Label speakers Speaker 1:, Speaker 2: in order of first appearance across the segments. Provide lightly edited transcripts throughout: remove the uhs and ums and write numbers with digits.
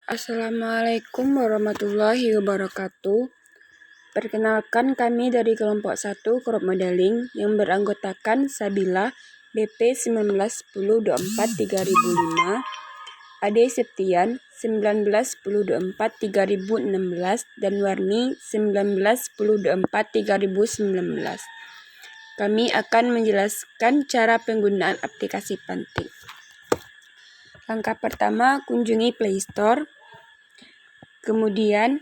Speaker 1: Assalamualaikum warahmatullahi wabarakatuh. Perkenalkan, kami dari kelompok 1 Crop Modeling yang beranggotakan Sabila BP 191024-3005, Ade Septian 191024-3016, dan Warni 191024-3019. Kami akan menjelaskan cara penggunaan aplikasi Plantik. Langkah pertama, kunjungi Play Store. Kemudian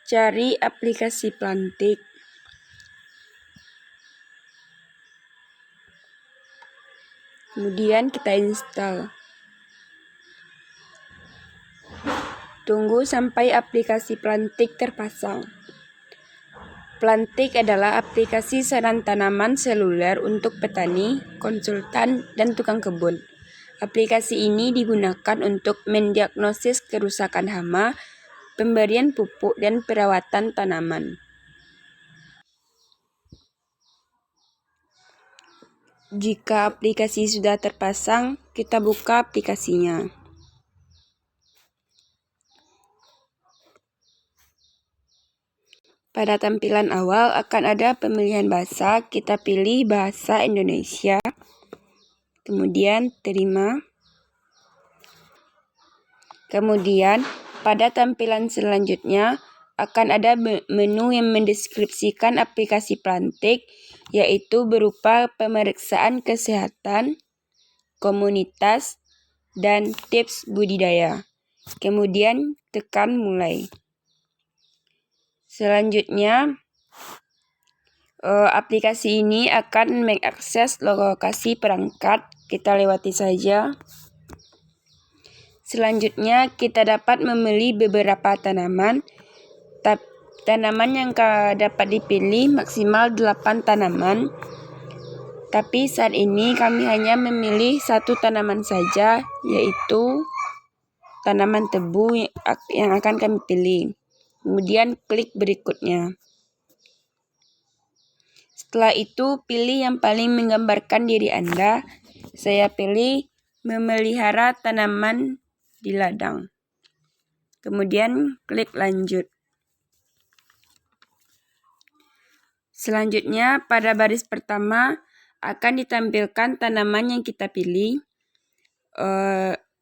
Speaker 1: cari aplikasi Plantik. Kemudian kita install. Tunggu sampai aplikasi Plantik terpasang. Plantik adalah aplikasi saran tanaman seluler untuk petani, konsultan, dan tukang kebun. Aplikasi ini digunakan untuk mendiagnosis kerusakan hama, pemberian pupuk, dan perawatan tanaman. Jika aplikasi sudah terpasang, kita buka aplikasinya. Pada tampilan awal akan ada pemilihan bahasa, kita pilih bahasa Indonesia. Kemudian terima. Kemudian pada tampilan selanjutnya akan ada menu yang mendeskripsikan aplikasi Plantik, yaitu berupa pemeriksaan kesehatan, komunitas, dan tips budidaya. Kemudian tekan mulai. Selanjutnya, aplikasi ini akan mengakses lokasi perangkat. Kita lewati saja. Selanjutnya, kita dapat memilih beberapa tanaman. Tanaman yang dapat dipilih maksimal 8 tanaman. Tapi saat ini kami hanya memilih 1 tanaman saja, yaitu tanaman tebu yang akan kami pilih. Kemudian klik berikutnya. Setelah itu, pilih yang paling menggambarkan diri Anda. Saya pilih memelihara tanaman di ladang. Kemudian klik lanjut. Selanjutnya, pada baris pertama akan ditampilkan tanaman yang kita pilih.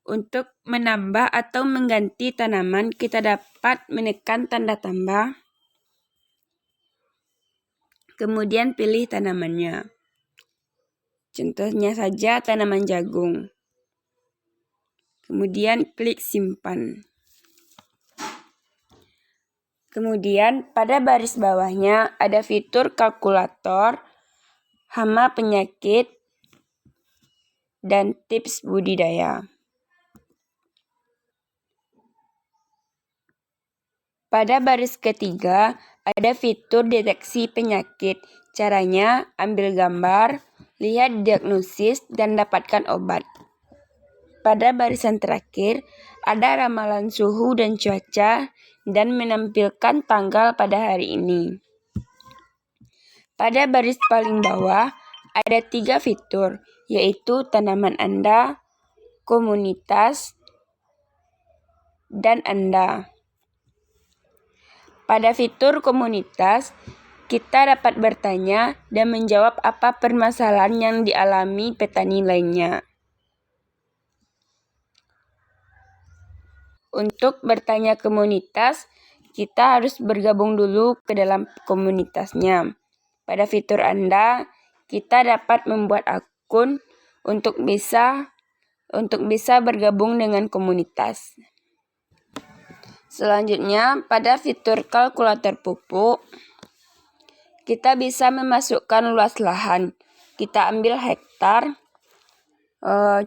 Speaker 1: Untuk menambah atau mengganti tanaman, kita dapat menekan tanda tambah. Kemudian pilih tanamannya. Contohnya saja tanaman jagung. Kemudian klik simpan. Kemudian pada baris bawahnya ada fitur kalkulator, hama penyakit, dan tips budidaya. Pada baris ketiga ada fitur deteksi penyakit. Caranya ambil gambar, lihat diagnosis, dan dapatkan obat. Pada barisan terakhir ada ramalan suhu dan cuaca dan menampilkan tanggal pada hari ini. Pada baris paling bawah ada 3 fitur, yaitu tanaman Anda, komunitas, dan Anda. Pada fitur komunitas, kita dapat bertanya dan menjawab apa permasalahan yang dialami petani lainnya. Untuk bertanya komunitas, kita harus bergabung dulu ke dalam komunitasnya. Pada fitur Anda, kita dapat membuat akun untuk bisa bergabung dengan komunitas. Selanjutnya, pada fitur kalkulator pupuk, kita bisa memasukkan luas lahan. Kita ambil hektar.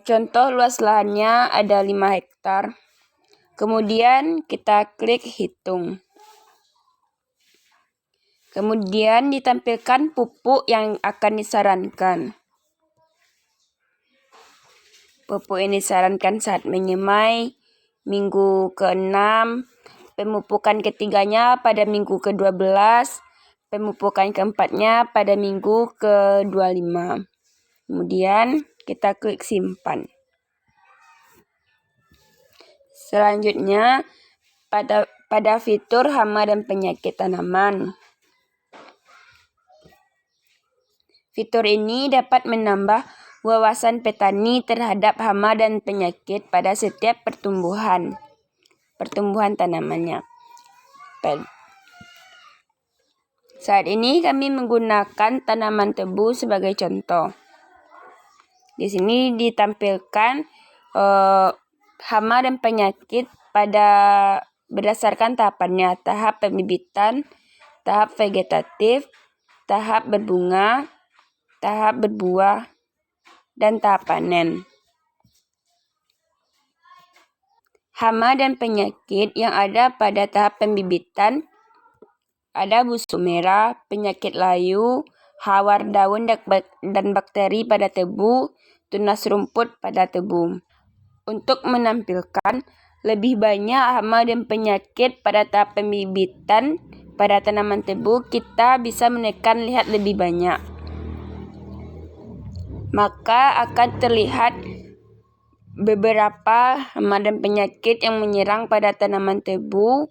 Speaker 1: Contoh luas lahannya ada 5 hektar. Kemudian kita klik hitung. Kemudian ditampilkan pupuk yang akan disarankan. Pupuk ini disarankan saat menyemai, minggu ke-6, pemupukan ketiganya pada minggu ke-12, pemupukan keempatnya pada minggu ke-25. Kemudian kita klik simpan. Selanjutnya, pada fitur hama dan penyakit tanaman. Fitur ini dapat menambah wawasan petani terhadap hama dan penyakit pada setiap pertumbuhan tanamannya. Saat ini kami menggunakan tanaman tebu sebagai contoh. Di sini ditampilkan hama dan penyakit berdasarkan tahapannya, tahap pembibitan, tahap vegetatif, tahap berbunga, tahap berbuah, dan tahap panen. Hama dan penyakit yang ada pada tahap pembibitan ada busuk merah, penyakit layu, hawar daun dan bakteri pada tebu, tunas rumput pada tebu. Untuk menampilkan lebih banyak hama dan penyakit pada tahap pembibitan pada tanaman tebu, kita bisa menekan lihat lebih banyak. Maka akan terlihat beberapa hama dan penyakit yang menyerang pada tanaman tebu.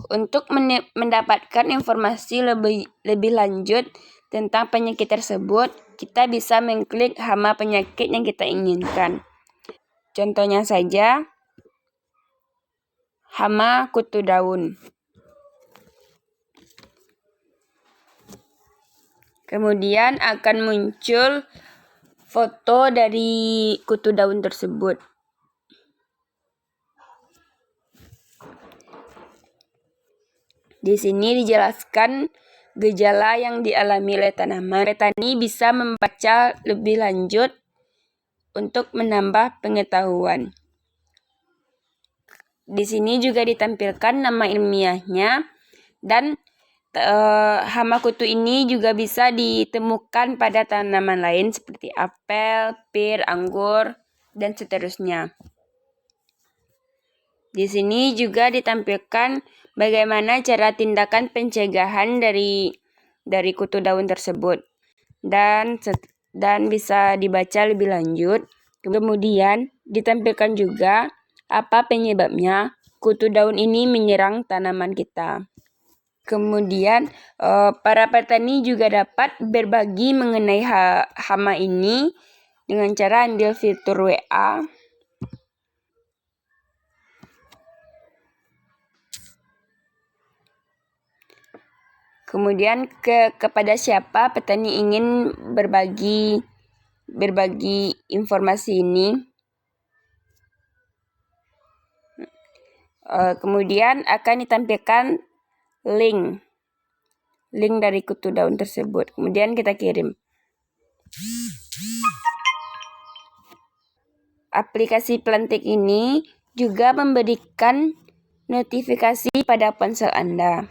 Speaker 1: Untuk mendapatkan informasi lebih lanjut tentang penyakit tersebut, kita bisa mengklik hama penyakit yang kita inginkan. Contohnya saja, hama kutu daun. Kemudian akan muncul foto dari kutu daun tersebut. Di sini dijelaskan gejala yang dialami oleh tanaman. Petani bisa membaca lebih lanjut untuk menambah pengetahuan. Di sini juga ditampilkan nama ilmiahnya dan hama kutu ini juga bisa ditemukan pada tanaman lain seperti apel, pir, anggur, dan seterusnya. Di sini juga ditampilkan bagaimana cara tindakan pencegahan dari kutu daun tersebut dan bisa dibaca lebih lanjut. Kemudian ditampilkan juga apa penyebabnya kutu daun ini menyerang tanaman kita. Kemudian para petani juga dapat berbagi mengenai hama ini dengan cara ambil fitur WA. Kemudian kepada siapa petani ingin berbagi informasi ini. Kemudian akan ditampilkan link dari kutu daun tersebut. Kemudian kita kirim. Aplikasi Plantik ini juga memberikan notifikasi pada ponsel Anda.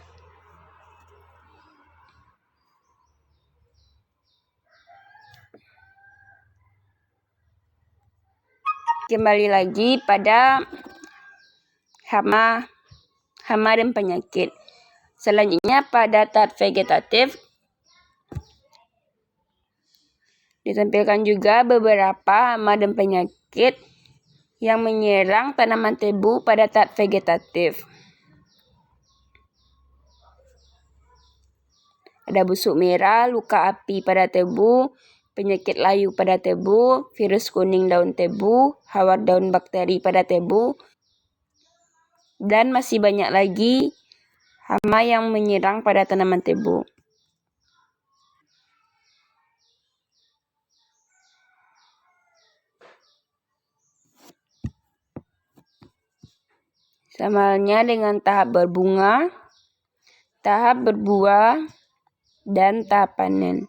Speaker 1: Kembali lagi pada hama dan penyakit. Selanjutnya pada tahap vegetatif ditampilkan juga beberapa hama dan penyakit yang menyerang tanaman tebu pada tahap vegetatif. Ada busuk merah, luka api pada tebu, penyakit layu pada tebu, virus kuning daun tebu, hawar daun bakteri pada tebu, dan masih banyak lagi hama yang menyerang pada tanaman tebu. Sama halnya dengan tahap berbunga, tahap berbuah, dan tahap panen.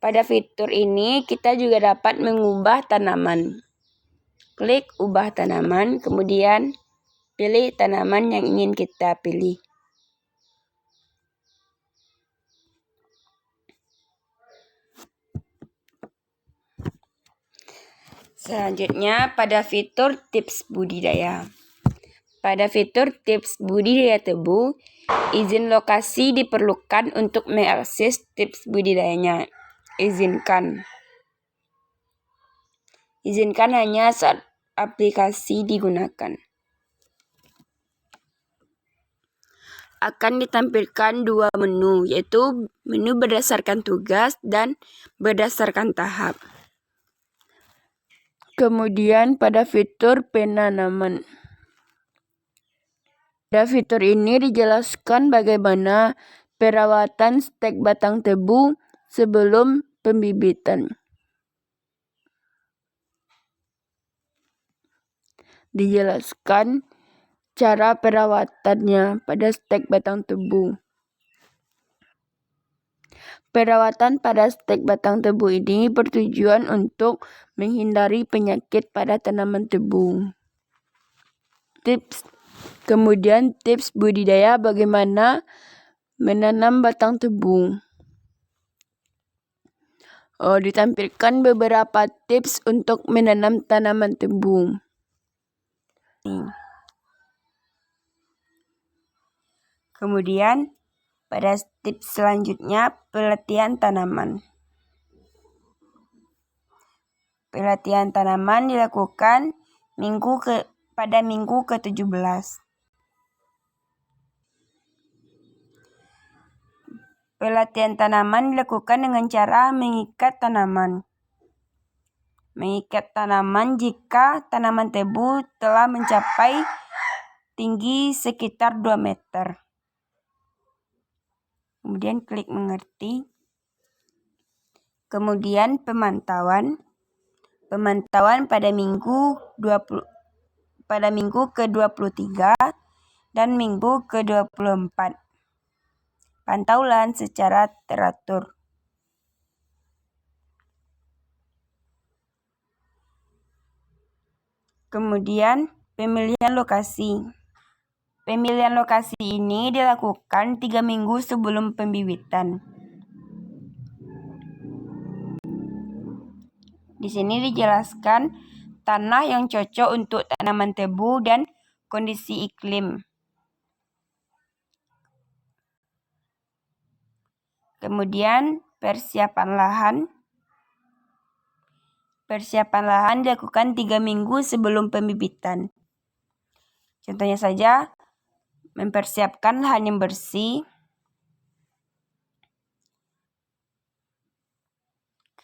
Speaker 1: Pada fitur ini kita juga dapat mengubah tanaman. Klik ubah tanaman, kemudian pilih tanaman yang ingin kita pilih. Selanjutnya pada fitur tips budidaya. Pada fitur tips budidaya tebu, izin lokasi diperlukan untuk mengakses tips budidayanya. Izinkan hanya saat aplikasi digunakan. Akan ditampilkan dua menu, yaitu menu berdasarkan tugas dan berdasarkan tahap. Kemudian pada fitur penanaman. Pada fitur ini dijelaskan bagaimana perawatan stek batang tebu sebelum pembibitan. Dijelaskan cara perawatannya pada stek batang tebu. Perawatan pada stek batang tebu ini bertujuan untuk menghindari penyakit pada tanaman tebu. Kemudian tips budidaya bagaimana menanam batang tebu. Ditampilkan beberapa tips untuk menanam tanaman tebu. Kemudian pada tips selanjutnya pelatihan tanaman. Pelatihan tanaman dilakukan pada minggu ke-17. Pelatihan tanaman dilakukan dengan cara mengikat tanaman. Mengikat tanaman jika tanaman tebu telah mencapai tinggi sekitar 2 meter. Kemudian klik mengerti. Kemudian pemantauan. Pemantauan pada minggu ke-23 dan minggu ke-24. Pantauan secara teratur. Kemudian pemilihan lokasi. Pemilihan lokasi ini dilakukan 3 minggu sebelum pembibitan. Di sini dijelaskan tanah yang cocok untuk tanaman tebu dan kondisi iklim. Kemudian persiapan lahan. Persiapan lahan dilakukan 3 minggu sebelum pembibitan. Contohnya saja, mempersiapkan lahan yang bersih.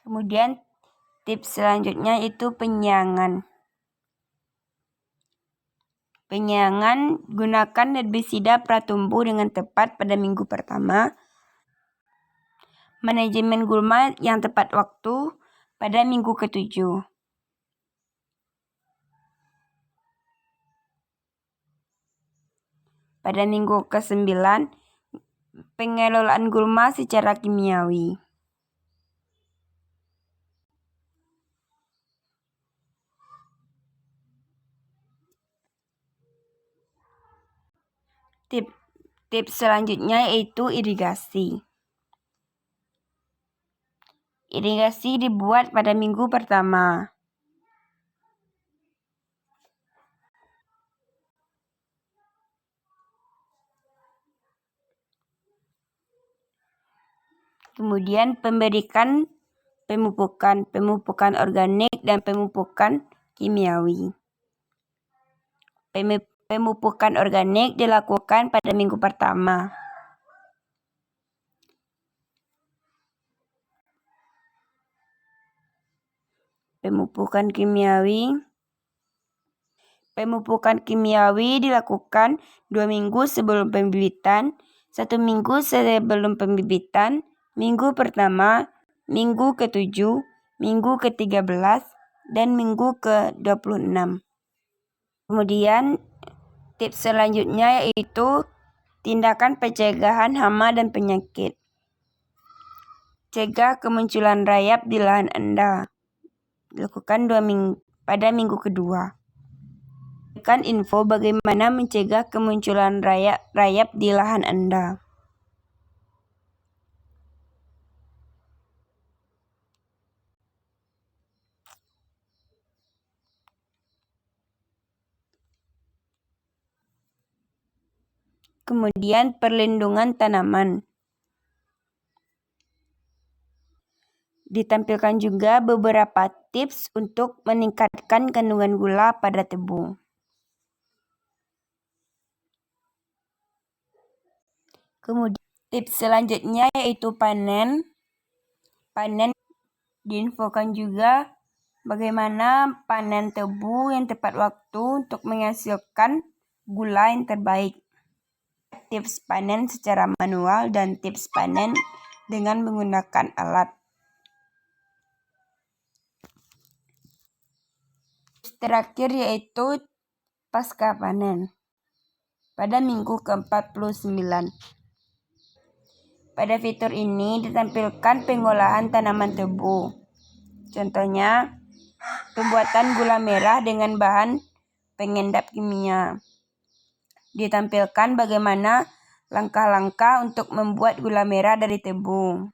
Speaker 1: Kemudian tips selanjutnya itu penyiangan. Penyiangan, gunakan herbisida pratumbuh dengan tepat pada minggu pertama. Manajemen gulma yang tepat waktu pada minggu ke-7. Pada minggu ke-9, pengelolaan gulma secara kimiawi. Tips selanjutnya yaitu irigasi. Irigasi dibuat pada minggu pertama. Kemudian pemberikan pemupukan organik dan pemupukan kimiawi. Pemupukan organik dilakukan pada minggu pertama. Pemupukan kimiawi dilakukan 2 minggu sebelum pembibitan, 1 minggu sebelum pembibitan, minggu pertama, minggu ke-7, minggu ke-13, dan minggu ke-26. Kemudian tips selanjutnya yaitu tindakan pencegahan hama dan penyakit. Cegah kemunculan rayap di lahan Anda. Dilakukan pada minggu kedua. Berikan info bagaimana mencegah kemunculan rayap di lahan Anda. Kemudian perlindungan tanaman. Ditampilkan juga beberapa tips untuk meningkatkan kandungan gula pada tebu. Kemudian tips selanjutnya yaitu panen. Diinfokan juga bagaimana panen tebu yang tepat waktu untuk menghasilkan gula yang terbaik. Tips panen secara manual dan tips panen dengan menggunakan alat. Terakhir yaitu pasca panen pada minggu ke-49. Pada fitur ini ditampilkan pengolahan tanaman tebu. Contohnya, pembuatan gula merah dengan bahan pengendap kimia. Ditampilkan bagaimana langkah-langkah untuk membuat gula merah dari tebu.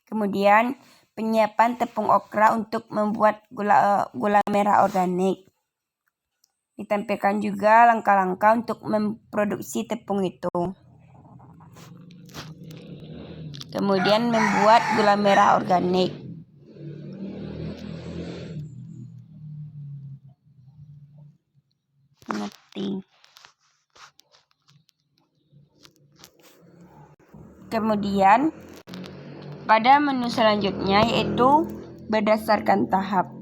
Speaker 1: Kemudian, penyiapan tepung okra untuk membuat gula merah organik. Ditampilkan juga langkah-langkah untuk memproduksi tepung itu. Kemudian membuat gula merah organik. Kemudian pada menu selanjutnya yaitu berdasarkan tahap.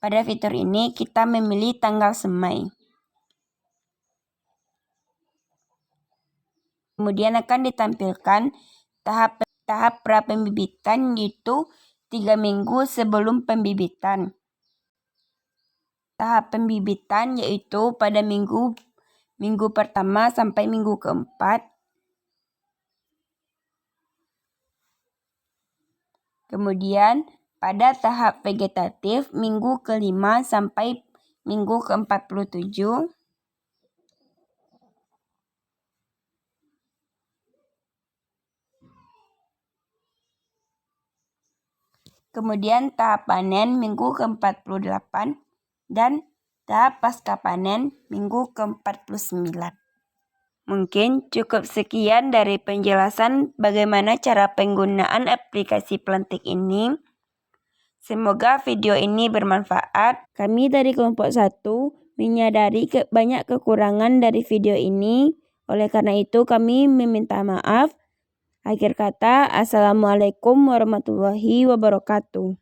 Speaker 1: Pada fitur ini kita memilih tanggal semai. Kemudian akan ditampilkan tahap pra-pembibitan yaitu 3 minggu sebelum pembibitan. Tahap pembibitan yaitu pada minggu pertama sampai minggu keempat. Kemudian pada tahap vegetatif minggu ke-5 sampai minggu ke-47. Kemudian tahap panen minggu ke-48 dan tahap pasca panen minggu ke-49. Mungkin cukup sekian dari penjelasan bagaimana cara penggunaan aplikasi Plantik ini. Semoga video ini bermanfaat. Kami dari kelompok 1 menyadari banyak kekurangan dari video ini. Oleh karena itu kami meminta maaf. Akhir kata, Assalamualaikum warahmatullahi wabarakatuh.